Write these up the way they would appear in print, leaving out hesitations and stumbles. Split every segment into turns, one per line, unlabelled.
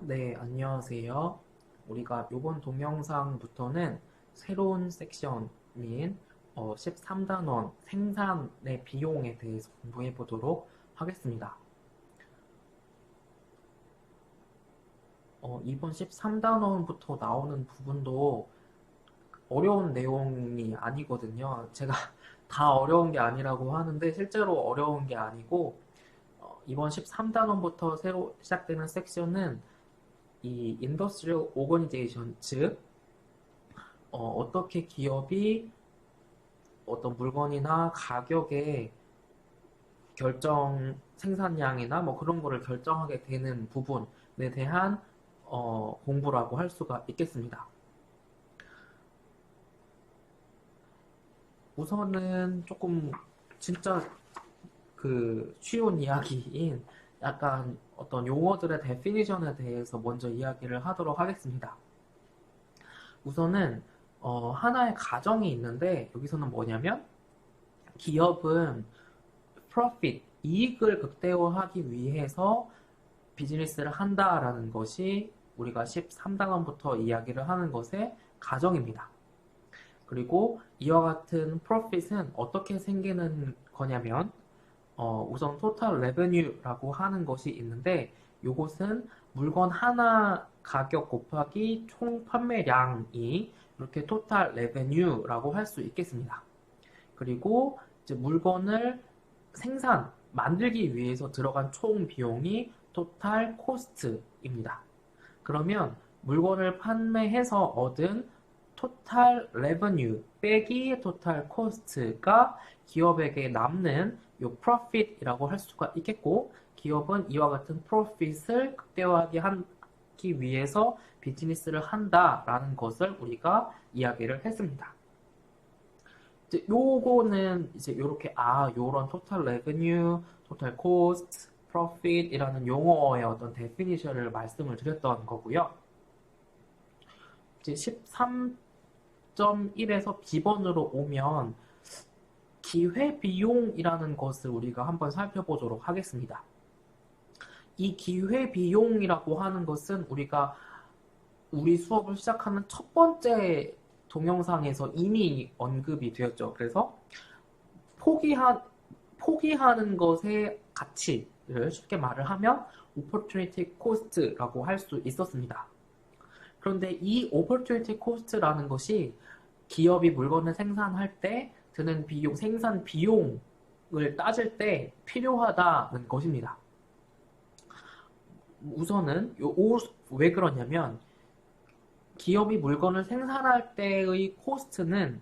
네, 안녕하세요. 우리가 이번 동영상부터는 새로운 섹션인 13단원 생산의 비용에 대해서 공부해 보도록 하겠습니다. 이번 13단원부터 나오는 부분도 어려운 내용이 아니거든요. 제가 다 어려운 게 아니라고 하는데 실제로 어려운 게 아니고 이번 13단원부터 새로 시작되는 섹션은 이 인더스트리얼 오거니제이션, 즉 어떻게 기업이 어떤 물건이나 가격의 생산량이나 뭐 그런 거를 결정하게 되는 부분에 대한 공부라고 할 수가 있겠습니다. 우선은 조금 진짜 그 쉬운 이야기인 약간 어떤 용어들의 데피니션에 대해서 먼저 이야기를 하도록 하겠습니다. 우선은 하나의 가정이 있는데 여기서는 뭐냐면 기업은 profit, 이익을 극대화하기 위해서 비즈니스를 한다라는 것이 우리가 13단원부터 이야기를 하는 것의 가정입니다. 그리고 이와 같은 profit은 어떻게 생기는 거냐면 우선 total revenue라고 하는 것이 있는데 이것은 물건 하나 가격 곱하기 총 판매량이 이렇게 total revenue라고 할 수 있겠습니다. 그리고 이제 물건을 만들기 위해서 들어간 총 비용이 total cost입니다. 그러면 물건을 판매해서 얻은 total revenue 빼기 total cost가 기업에게 남는 요 profit이라고 할 수가 있겠고, 기업은 이와 같은 profit을 극대화하기 위해서 비즈니스를 한다라는 것을 우리가 이야기를 했습니다. 이제 요거는 이제 요렇게 요런 total revenue, total cost, profit이라는 용어의 어떤 데피니션을 말씀을 드렸던 거고요. 이제 13.1에서 B번으로 오면 기회비용이라는 것을 우리가 한번 살펴보도록 하겠습니다. 이 기회비용이라고 하는 것은 우리가 우리 수업을 시작하는 첫 번째 동영상에서 이미 언급이 되었죠. 그래서 포기한, 포기하는 것의 가치를 쉽게 말을 하면 opportunity cost라고 할 수 있었습니다. 그런데 이 opportunity cost라는 것이 기업이 물건을 생산할 때 드는 비용, 생산 비용을 따질 때 필요하다는 것입니다. 우선은 왜 그러냐면 기업이 물건을 생산할 때의 코스트는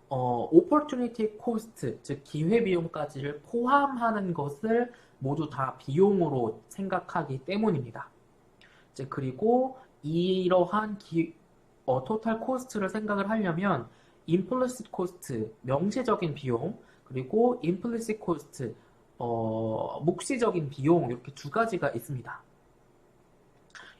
opportunity cost, 즉 기회비용까지를 포함하는 것을 모두 다 비용으로 생각하기 때문입니다. 그리고 이러한 토탈 코스트를 생각을 하려면 implicit cost, 명시적인 비용, 그리고 implicit cost, 묵시적인 비용 이렇게 두 가지가 있습니다.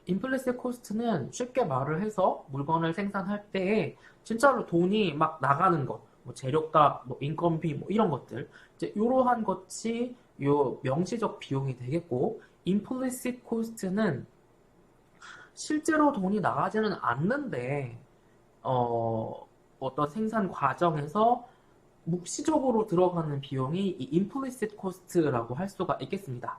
implicit cost는 쉽게 말을 해서 물건을 생산할 때에 진짜로 돈이 막 나가는 것, 뭐 재료값, 뭐 인건비, 뭐 이런 것들, 이제 이러한 것이 요 명시적 비용이 되겠고, implicit cost는 실제로 돈이 나가지는 않는데 어떤 생산 과정에서 묵시적으로 들어가는 비용이 이 implicit cost라고 할 수가 있겠습니다.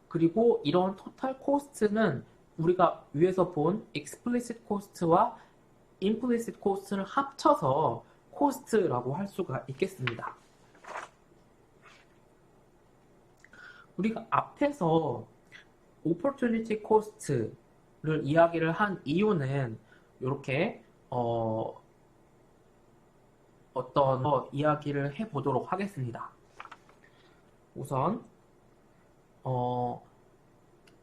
그리고 이런 total cost는 우리가 위에서 본 explicit cost와 implicit cost를 합쳐서 cost라고 할 수가 있겠습니다. 우리가 앞에서 opportunity cost를 이야기를 한 이유는 이렇게 어떤 이야기를 해보도록 하겠습니다. 우선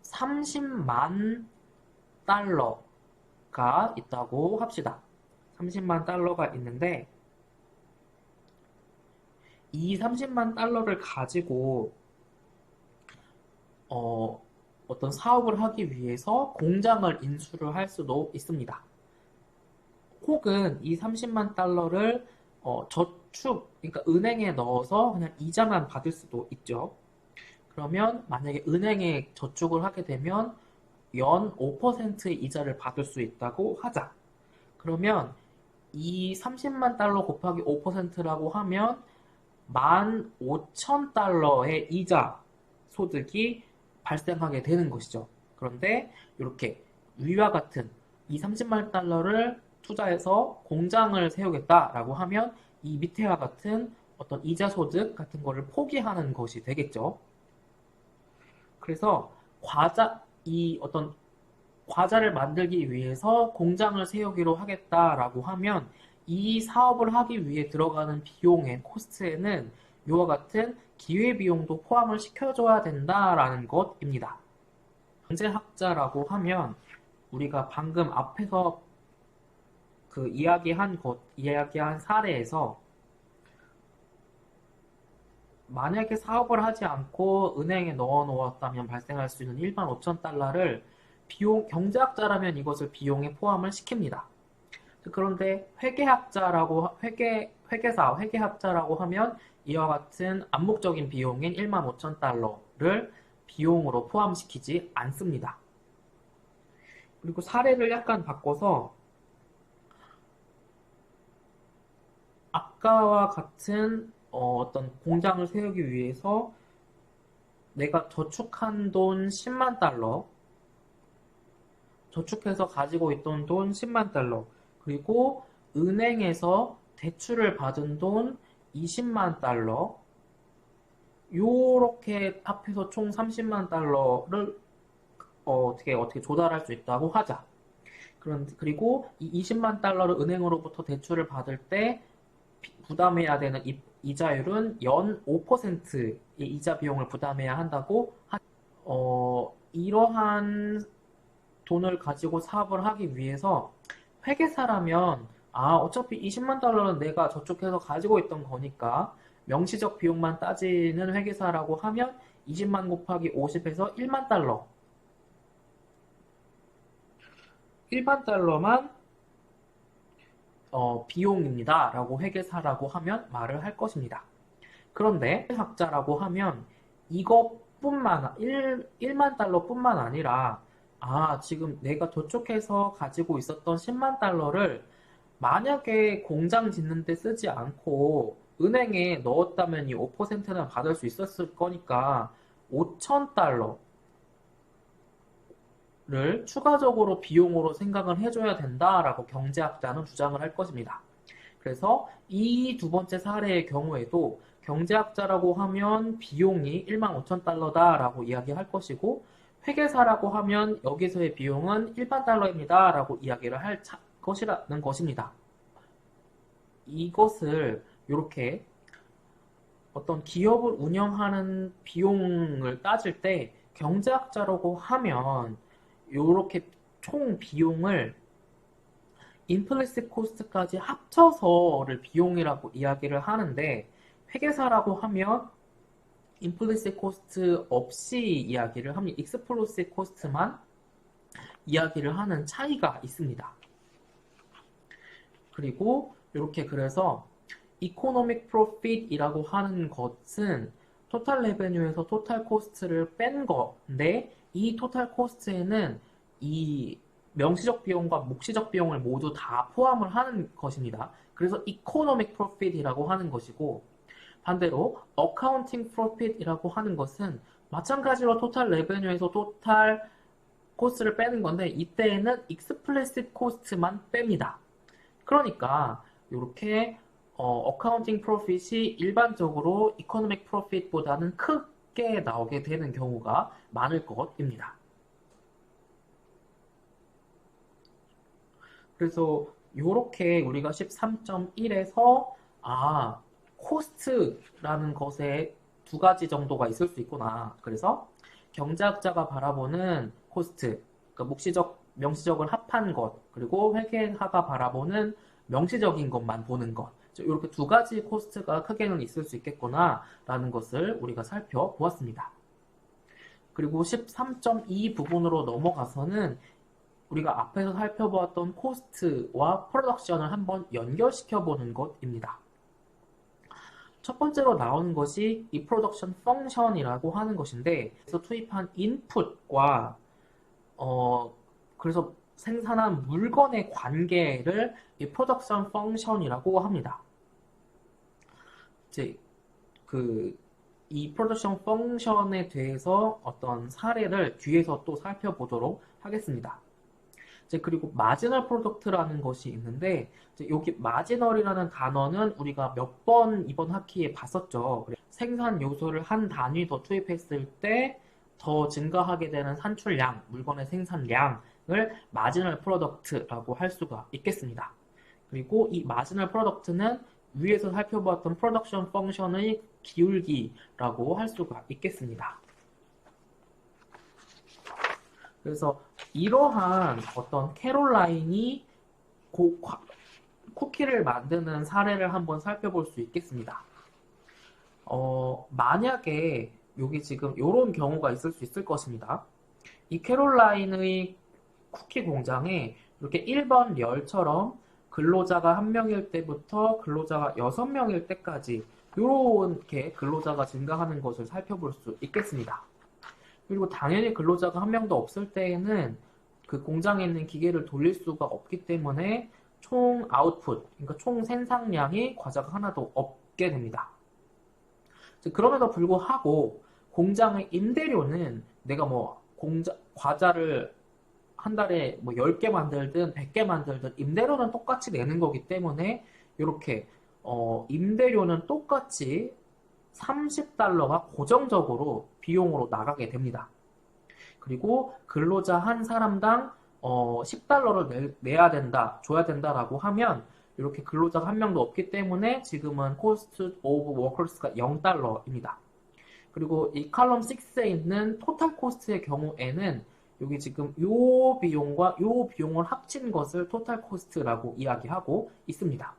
30만 달러가 있다고 합시다. 30만 달러가 있는데 이 30만 달러를 가지고 어떤 사업을 하기 위해서 공장을 인수를 할 수도 있습니다. 혹은 이 30만 달러를 저축, 그러니까 은행에 넣어서 그냥 이자만 받을 수도 있죠. 그러면 만약에 은행에 저축을 하게 되면 연 5%의 이자를 받을 수 있다고 하자. 그러면 이 30만 달러 곱하기 5%라고 하면 15,000달러의 이자 소득이 발생하게 되는 것이죠. 그런데 이렇게 위와 같은 이 30만 달러를 투자해서 공장을 세우겠다라고 하면 이 밑에와 같은 어떤 이자 소득 같은 거를 포기하는 것이 되겠죠. 그래서 이 어떤 과자를 만들기 위해서 공장을 세우기로 하겠다라고 하면 이 사업을 하기 위해 들어가는 비용의 코스트에는 이와 같은 기회비용도 포함을 시켜줘야 된다라는 것입니다. 경제학자라고 하면 우리가 방금 앞에서 그 이야기한 사례에서 만약에 사업을 하지 않고 은행에 넣어 놓았다면 발생할 수 있는 15,000달러를 경제학자라면 이것을 비용에 포함을 시킵니다. 그런데 회계학자라고 하면 이와 같은 암묵적인 비용인 15,000달러를 비용으로 포함시키지 않습니다. 그리고 사례를 약간 바꿔서 아까와 같은 어떤 공장을 세우기 위해서 내가 저축한 돈 10만 달러, 저축해서 가지고 있던 돈 10만 달러, 그리고 은행에서 대출을 받은 돈 20만 달러, 요렇게 합해서 총 30만 달러를 어떻게 조달할 수 있다고 하자. 그리고 이 20만 달러를 은행으로부터 대출을 받을 때 부담해야 되는 이자율은 연 5%의 이자 비용을 부담해야 한다고 이러한 돈을 가지고 사업을 하기 위해서 회계사라면 어차피 20만 달러는 내가 저축해서 가지고 있던 거니까 명시적 비용만 따지는 회계사라고 하면 20만 곱하기 50에서 1만 달러 1만 달러만 비용입니다 라고 회계사라고 하면 말을 할 것입니다. 그런데 학자라고 하면 1만 달러뿐만 아니라 지금 내가 저축해서 가지고 있었던 10만 달러를 만약에 공장 짓는 데 쓰지 않고 은행에 넣었다면 이 5%는 받을 수 있었을 거니까 5,000달러를 추가적으로 비용으로 생각을 해줘야 된다라고 경제학자는 주장을 할 것입니다. 그래서 이 두 번째 사례의 경우에도 경제학자라고 하면 비용이 15,000달러다라고 이야기할 것이고 회계사라고 하면 여기서의 비용은 1만 달러입니다 라고 이야기를 할 것이라는 것입니다. 이것을 이렇게 어떤 기업을 운영하는 비용을 따질 때 경제학자라고 하면 이렇게 총 비용을 임플리시트 코스트까지 합쳐서를 비용이라고 이야기를 하는데 회계사라고 하면 임플리시트 코스트 없이 이야기를 합니다. 익스플리시트 코스트만 이야기를 하는 차이가 있습니다. 그리고 이렇게 그래서 이코노믹 프로핏이라고 하는 것은 토탈 레베뉴에서 토탈 코스트를 뺀 건데 이 토탈 코스트에는 이 명시적 비용과 묵시적 비용을 모두 다 포함을 하는 것입니다. 그래서 이코노믹 프로핏이라고 하는 것이고 반대로 어카운팅 프로핏이라고 하는 것은 마찬가지로 토탈 레베뉴에서 토탈 코스트를 빼는 건데 이때에는 익스플리시트 코스트만 뺍니다. 그러니까 이렇게 어카운팅 프로핏이 일반적으로 이코노믹 프로핏보다는 크게 나오게 되는 경우가 많을 것입니다. 그래서 이렇게 우리가 13.1에서 코스트라는 것에 두 가지 정도가 있을 수 있구나. 그래서 경제학자가 바라보는 코스트, 그러니까 명시적을 합한 것, 그리고 회계사가 바라보는 명시적인 것만 보는 것. 이렇게 두 가지 코스트가 크게는 있을 수 있겠구나라는 것을 우리가 살펴보았습니다. 그리고 13.2 부분으로 넘어가서는 우리가 앞에서 살펴보았던 코스트와 프로덕션을 한번 연결시켜 보는 것입니다. 첫 번째로 나오는 것이 이 프로덕션 펑션이라고 하는 것인데, 그래서 투입한 인풋과 그래서 생산한 물건의 관계를 이 프로덕션 펑션이라고 합니다. 이제 이 프로덕션 펑션에 대해서 어떤 사례를 뒤에서 또 살펴보도록 하겠습니다. 이제 그리고 마지널 프로덕트라는 것이 있는데, 이제 여기 마지널이라는 단어는 우리가 몇 번 이번 학기에 봤었죠. 생산 요소를 한 단위 더 투입했을 때 더 증가하게 되는 산출량, 물건의 생산량을 마지널 프로덕트라고 할 수가 있겠습니다. 그리고 이 마지널 프로덕트는 위에서 살펴보았던 프로덕션 펑션의 기울기라고 할 수가 있겠습니다. 그래서 이러한 어떤 캐롤라인이 쿠키를 만드는 사례를 한번 살펴볼 수 있겠습니다. 만약에 여기 지금 이런 경우가 있을 수 있을 것입니다. 이 캐롤라인의 쿠키 공장에 이렇게 1번 열처럼 근로자가 1명일 때부터 근로자가 6명일 때까지 이렇게 근로자가 증가하는 것을 살펴볼 수 있겠습니다. 그리고 당연히 근로자가 1명도 없을 때에는 그 공장에 있는 기계를 돌릴 수가 없기 때문에 총 아웃풋, 그러니까 총 생산량이 과자가 하나도 없게 됩니다. 그럼에도 불구하고 공장의 임대료는 내가 과자를 한 달에 10개 만들든 100개 만들든 임대료는 똑같이 내는 거기 때문에 이렇게 임대료는 똑같이 $30가 고정적으로 비용으로 나가게 됩니다. 그리고 근로자 한 사람당 $10를 내야 된다, 줘야 된다라고 하면 이렇게 근로자가 1명도 없기 때문에 지금은 코스트 오브 워커스가 $0입니다. 그리고 이 칼럼 6에 있는 토탈 코스트의 경우에는 여기 지금 요 비용과 요 비용을 합친 것을 토탈 코스트라고 이야기하고 있습니다.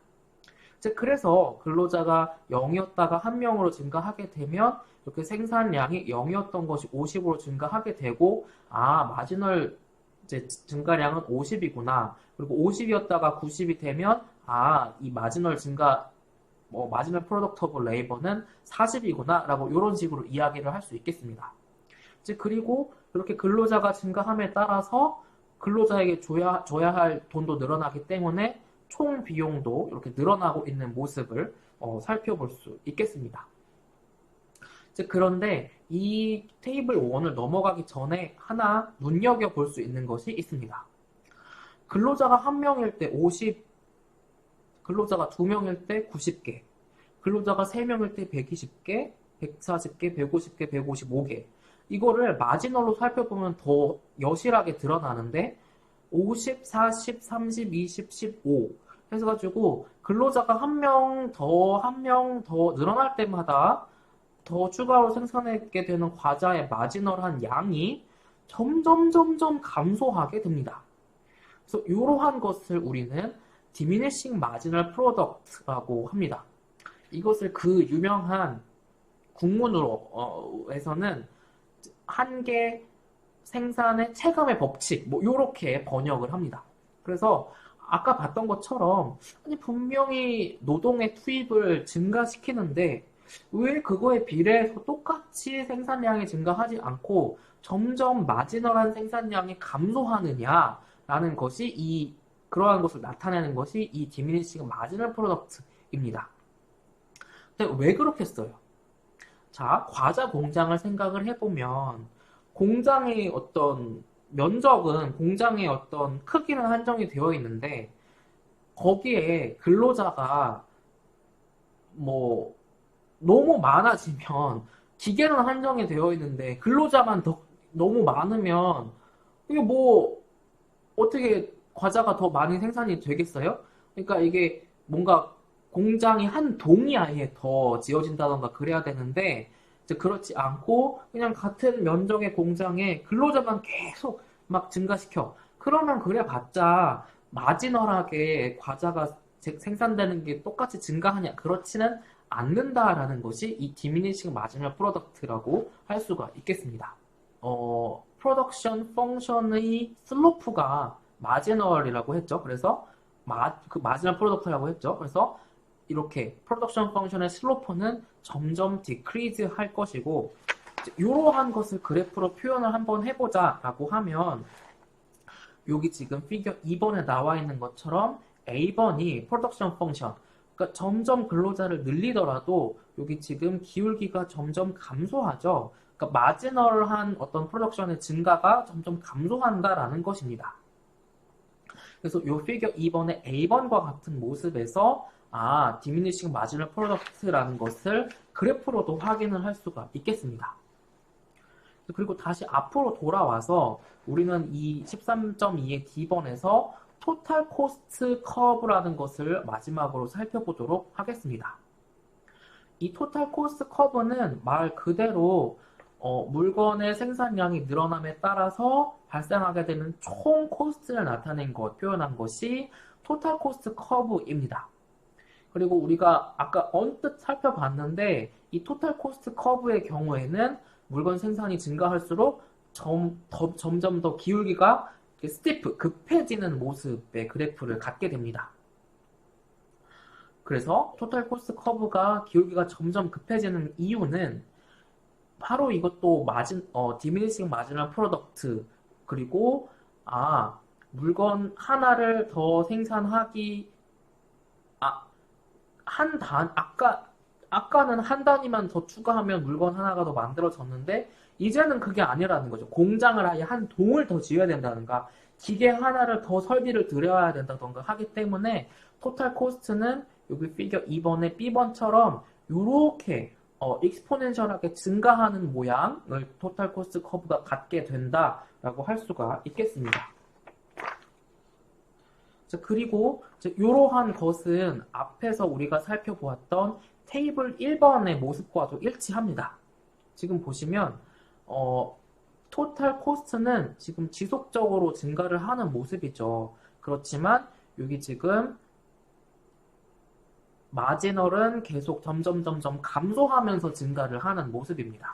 그래서 근로자가 0이었다가 1명으로 증가하게 되면 이렇게 생산량이 0이었던 것이 50으로 증가하게 되고, 마지널 증가량은 50이구나. 그리고 50이었다가 90이 되면 이 마지널 마지널 프로덕트 오브 레이버는 40이구나 라고 이런 식으로 이야기를 할 수 있겠습니다. 그리고 이렇게 근로자가 증가함에 따라서 근로자에게 줘야 할 돈도 늘어나기 때문에 총 비용도 이렇게 늘어나고 있는 모습을 살펴볼 수 있겠습니다. 그런데 이 테이블 1을 넘어가기 전에 하나 눈여겨볼 수 있는 것이 있습니다. 근로자가 1명일 때 50, 근로자가 2명일 때 90개, 근로자가 3명일 때 120개, 140개, 150개, 155개. 이거를 마지널로 살펴보면 더 여실하게 드러나는데 50, 40, 30, 20, 15 해서가지고 근로자가 한 명 더 늘어날 때마다 더 추가로 생산하게 되는 과자의 마지널한 양이 점점 감소하게 됩니다. 그래서 이러한 것을 우리는 diminishing marginal product라고 합니다. 이것을 그 유명한 국문으로 해서는 한계 생산의 체감의 법칙 이렇게 번역을 합니다. 그래서 아까 봤던 것처럼 분명히 노동의 투입을 증가시키는데 왜 그거에 비례해서 똑같이 생산량이 증가하지 않고 점점 마지널한 생산량이 감소하느냐라는 것이 그러한 것을 나타내는 것이 이 diminishing marginal product입니다. 근데 왜 그렇겠어요? 자, 과자 공장을 생각을 해보면 공장의 어떤 면적은 공장의 어떤 크기는 한정이 되어 있는데 거기에 근로자가 너무 많아지면 기계는 한정이 되어 있는데 근로자만 너무 많으면 이게 어떻게 과자가 더 많이 생산이 되겠어요? 그러니까 이게 뭔가 공장이 한 동이 아예 더 지어진다던가 그래야 되는데 그렇지 않고 그냥 같은 면적의 공장에 근로자만 계속 막 증가시켜. 그러면 그래봤자 마지널하게 과자가 생산되는 게 똑같이 증가하냐? 그렇지는 않는다라는 것이 이 diminishing marginal product라고 할 수가 있겠습니다. 프로덕션 펑션의 슬로프가 마지널이라고 했죠. 그래서 그 마지널 프로덕트라고 했죠. 그래서 이렇게 프로덕션 펑션의 슬로프는 점점 디크리즈 할 것이고, 이러한 것을 그래프로 표현을 한번 해보자 라고 하면, 여기 지금 피겨 2번에 나와 있는 것처럼 A번이 프로덕션 펑션, 그러니까 점점 근로자를 늘리더라도 여기 지금 기울기가 점점 감소하죠. 그러니까 마지널한 어떤 프로덕션의 증가가 점점 감소한다라는 것입니다. 그래서 이 피겨 2번의 A번과 같은 모습에서 디미니싱 마지널 프로덕트라는 것을 그래프로도 확인을 할 수가 있겠습니다. 그리고 다시 앞으로 돌아와서 우리는 이 13.2의 D번에서 토탈 코스트 커브라는 것을 마지막으로 살펴보도록 하겠습니다. 이 토탈 코스트 커브는 말 그대로 물건의 생산량이 늘어남에 따라서 발생하게 되는 총 코스트를 나타낸 것, 표현한 것이 토탈 코스트 커브입니다. 그리고 우리가 아까 언뜻 살펴봤는데 이 토탈 코스트 커브의 경우에는 물건 생산이 증가할수록 점점 더 기울기가 스티프, 급해지는 모습의 그래프를 갖게 됩니다. 그래서 토탈 코스트 커브가 기울기가 점점 급해지는 이유는 바로 이것도 디미니싱 마지널 프로덕트, 그리고 물건 하나를 더 생산하기 아까는 한 단위만 더 추가하면 물건 하나가 더 만들어졌는데 이제는 그게 아니라는 거죠. 공장을 아예 한 동을 더 지어야 된다든가 기계 하나를 더 설비를 들여야 된다든가 하기 때문에 토탈 코스트는 여기 피겨 2번의 B번처럼 이렇게 익스포넨셜하게 증가하는 모양을 토탈 코스트 커브가 갖게 된다라고 할 수가 있겠습니다. 자, 그리고 이러한 것은 앞에서 우리가 살펴보았던 테이블 1번의 모습과도 일치합니다. 지금 보시면 토탈 코스트는 지금 지속적으로 증가를 하는 모습이죠. 그렇지만 여기 지금 마지널은 계속 점점 감소하면서 증가를 하는 모습입니다.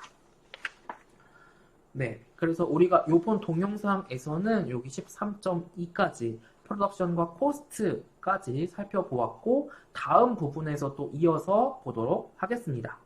네, 그래서 우리가 이번 동영상에서는 여기 13.2까지 프로덕션과 코스트까지 살펴보았고 다음 부분에서 또 이어서 보도록 하겠습니다.